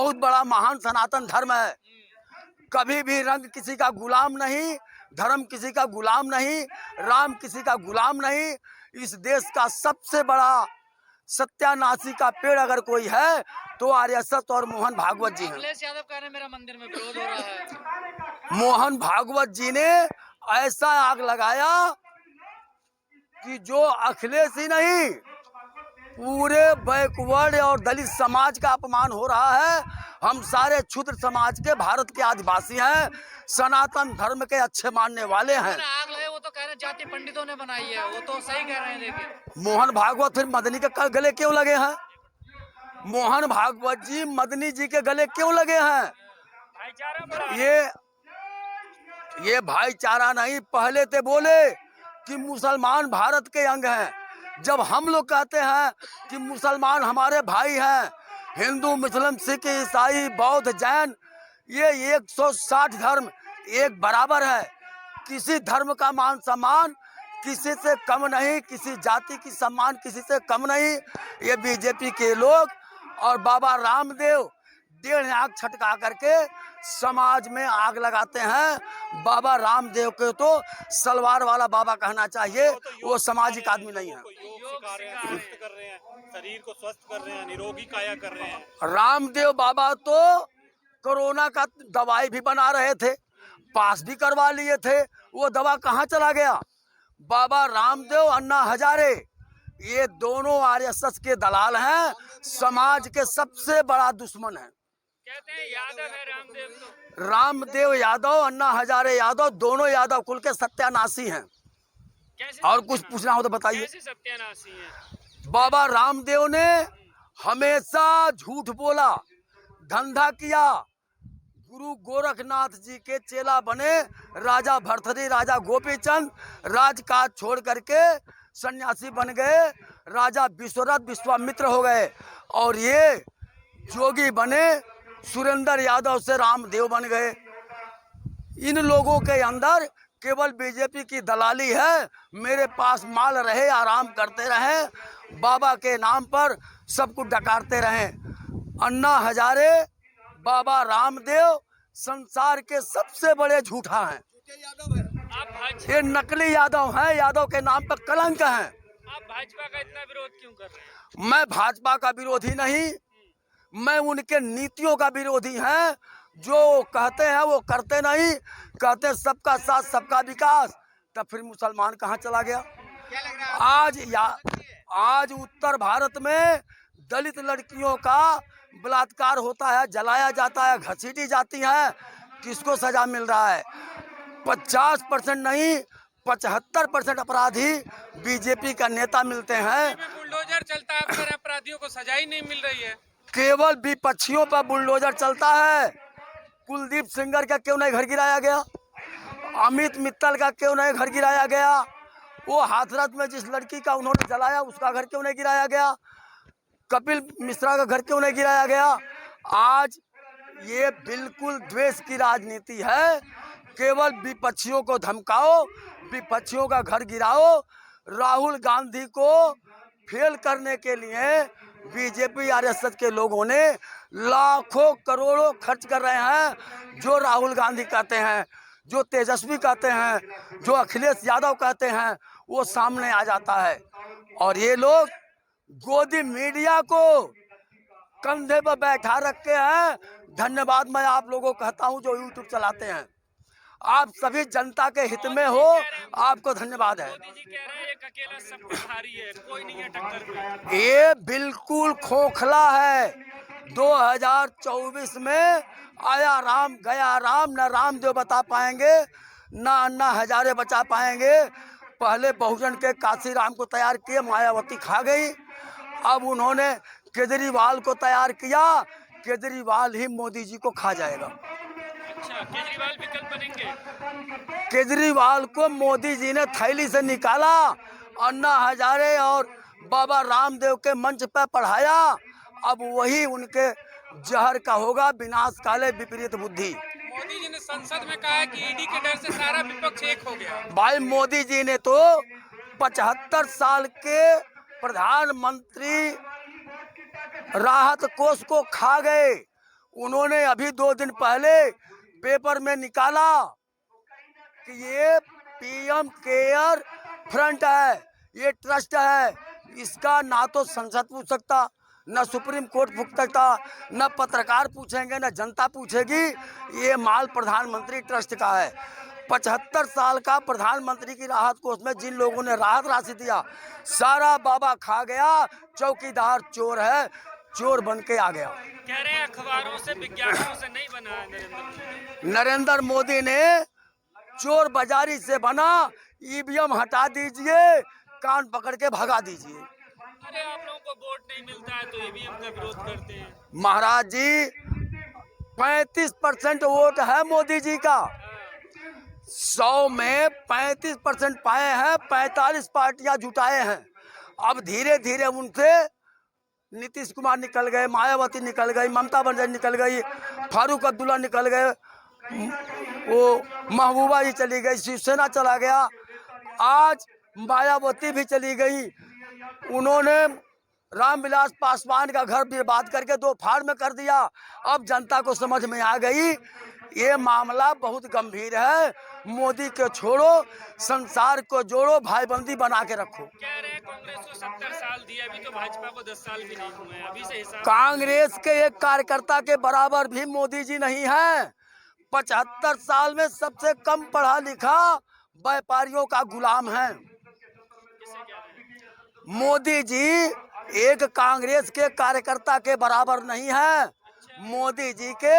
बहुत बड़ा महान सनातन धर्म है। कभी भी रंग किसी का गुलाम नहीं, धर्म किसी का गुलाम नहीं, राम किसी का गुलाम नहीं। इस देश का सबसे बड़ा सत्यानाशी का पेड़ अगर कोई है तो आर्यसत और मोहन भागवत जी हैं। अखिलेश यादव कह रहे हैं मेरा मंदिर में विरोध हो रहा है। मोहन भागवत जी ने ऐसा आग लगाया कि जो अखिलेश ही नहीं, पूरे बैकवर्ड और दलित समाज का अपमान हो रहा है। हम सारे क्षुद्र समाज के, भारत के आदिवासी हैं, सनातन धर्म के अच्छे मानने वाले हैं। आग लगे वो तो कह रहे हैं जाति पंडितों ने बनाई है, वो तो सही कह रहे हैं। लेकिन मोहन भागवत फिर मदनी के गले क्यों लगे हैं? मोहन भागवत जी मदनी जी के गले क्यों लगे हैं? ये भाईचारा नहीं, पहले ते बोले कि मुसलमान भारत के अंग हैं। जब हम लोग कहते हैं कि मुसलमान हमारे भाई हैं, हिंदू, मुस्लिम, सिख, ईसाई, बौद्ध, जैन, ये 160 धर्म एक बराबर है। किसी धर्म का मान सम्मान किसी से कम नहीं, किसी जाति की सम्मान किसी से कम नहीं। ये बीजेपी के लोग और बाबा रामदेव डेढ़ आग छटका करके समाज में आग लगाते हैं। बाबा रामदेव को तो सलवार वाला बाबा कहना चाहिए, वो सामाजिक आदमी नहीं है। योग कर रहे हैं, शरीर को स्वस्थ कर रहे हैं, निरोगी काया कर रहे हैं। रामदेव बाबा तो कोरोना का दवाई भी बना रहे थे, पास भी करवा लिए थे, वो दवा कहाँ चला गया? बाबा रामदेव, अन्ना हजारे, ये दोनों आरएसएस के दलाल हैं, समाज के सबसे बड़ा दुश्मन हैं। कहते हैं यादव है रामदेव, तो रामदेव यादव, अन्ना हजारे यादव, दोनों यादव कुल के सत्यानाशी हैं। और कुछ पूछना हो तो बताइए। कैसे सत्यानाशी हैं? बाबा रामदेव ने हमेशा झूठ बोला, धंधा किया, गुरु गोरखनाथ जी के चेला बने, राजा भरथरी, राजा गोपीचंद राजकाज छोड़ करके सन्यासी बन गए, राजा विश्वरथ विश्वामित्र हो गए, और ये जोगी बने, सुरेंद्र यादव से रामदेव बन गए। इन लोगों के अंदर केवल बीजेपी की दलाली है। मेरे पास माल रहे, आराम करते रहे, बाबा के नाम पर सब कुछ डकारते रहे। अन्ना हजारे, बाबा रामदेव संसार के सबसे बड़े झूठा हैं। ये नकली यादव हैं, यादव के नाम पर कलंक हैं। आप भाजपा का इतना विरोध क्यों कर रहे हैं? मैं भाजपा का विरोधी नहीं, मैं उनके नीतियों का विरोधी है। जो कहते हैं वो करते नहीं, कहते सबका साथ सबका विकास, तब फिर मुसलमान कहाँ चला गया? आज उत्तर भारत में दलित लड़कियों का बलात्कार होता है, जलाया जाता है, घसीटी जाती है, किसको सजा मिल रहा है? 50% नहीं, 75% अपराधी बीजेपी का नेता मिलते हैं। बुलडोजर चलता है, फिर अपराधियों को सजा ही नहीं मिल रही है। केवल विपक्षियों पर बुलडोजर चलता है। कुलदीप सेंगर का क्यों नहीं घर गिराया गया? अमित मित्तल का क्यों नहीं घर गिराया गया? वो हाथरस में जिस लड़की का उन्होंने जलाया उसका घर क्यों नहीं गिराया गया? कपिल मिश्रा का घर क्यों नहीं गिराया गया? आज ये बिल्कुल द्वेष की राजनीति है। केवल विपक्षियों को धमकाओ, विपक्षियों का घर गिराओ। राहुल गांधी को फेल करने के लिए बीजेपी आरएसएस के लोगों ने लाखों करोड़ों खर्च कर रहे हैं। जो राहुल गांधी कहते हैं, जो तेजस्वी कहते हैं, जो अखिलेश यादव कहते हैं, वो सामने आ जाता है। और ये लोग गोदी मीडिया को कंधे पर बैठा रखे हैं। धन्यवाद मैं आप लोगों को कहता हूं जो यूट्यूब चलाते हैं। आप सभी जनता के हित में हो, आपको धन्यवाद है। मोदी जी कह रहे हैं एक अकेला सब कुछ भारी है, कोई नहीं है टक्कर में। ये बिल्कुल खोखला है। 2024 में आया राम गया राम, न रामदेव बता पाएंगे, न अन्ना हजारे बचा पाएंगे। पहले बहुजन के काशीराम को तैयार किए, मायावती खा गई। अब उन्होंने केजरीवाल को तैयार किया, केजरीवाल ही मोदी जी को खा जाएगा। अच्छा, केजरीवाल विकल्प बनेंगे? केजरीवाल को मोदी जी ने थैली से निकाला, अन्ना हजारे और बाबा रामदेव के मंच पर पढ़ाया। अब वही उनके जहर का होगा, विनाश काले विपरीत बुद्धि। मोदी जी ने संसद में कहा है कि ईडी के डर से सारा विपक्ष एक हो गया। भाई मोदी जी ने तो 75 साल के प्रधानमंत्री राहत कोष को खा गए। उन्होंने अभी 2 दिन पहले पेपर में निकाला कि ये पीएम केयर फ्रंट है, ये ट्रस्ट है, इसका ना तो संसद पूछ सकता, न सुप्रीम कोर्ट पूछ सकता, न पत्रकार पूछेंगे, न जनता पूछेगी। ये माल प्रधानमंत्री ट्रस्ट का है। 75 साल का प्रधानमंत्री की राहत कोष में जिन लोगों ने राहत राशि दिया, सारा बाबा खा गया। चौकीदार चोर है, चोर बन के आ गया। कह रहे हैं अखबारों से विज्ञापनों से नहीं बना है नरेंद्र मोदी ने चोर बाजारी से बना। ईवीएम हटा दीजिए, कान पकड़ के भगा दीजिए। अरे आप लोगों को वोट नहीं मिलता है तो ईवीएम का विरोध करते हैं। महाराज जी 35% वोट है मोदी जी का, 100 में 35% पाए हैं, 45 पार्टियां जुटाए हैं। अब धीरे धीरे उनसे नीतीश कुमार निकल गए, मायावती निकल गई, ममता बनर्जी निकल गई, फारूक अब्दुल्ला निकल गए, वो महबूबा जी चली गई, शिवसेना चला गया, आज मायावती भी चली गई। उन्होंने रामविलास पासवान का घर बर्बाद करके 2 फाड़ में कर दिया। अब जनता को समझ में आ गई ये मामला बहुत गंभीर है। मोदी को छोड़ो, संसार को जोड़ो, भाईबंदी बना के रखो। कह रहे हैं कांग्रेस को 70 साल दिए, अभी तो भाजपा को 10 साल भी नहीं हुए हैं, अभी से हिसाब। कांग्रेस के एक कार्यकर्ता के बराबर भी मोदी जी नहीं है। 75 साल में सबसे कम पढ़ा लिखा व्यापारियों का गुलाम है मोदी जी। एक कांग्रेस के कार्यकर्ता के बराबर नहीं है मोदी जी के।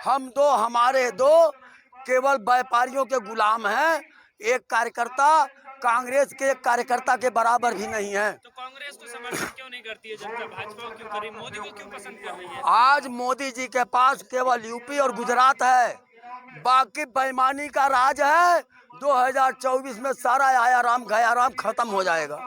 हम दो हमारे दो केवल व्यापारियों के गुलाम हैं। एक कार्यकर्ता कांग्रेस के एक कार्यकर्ता के बराबर भी नहीं है। तो कांग्रेस को समर्थन क्यों नहीं करती है जनता? भाजपा को क्यों करी, मोदी को क्यों पसंद कर रही है? आज मोदी जी के पास केवल यूपी और गुजरात है, बाकी बेईमानी का राज है। 2024 में सारा आया राम गया राम खत्म हो जाएगा।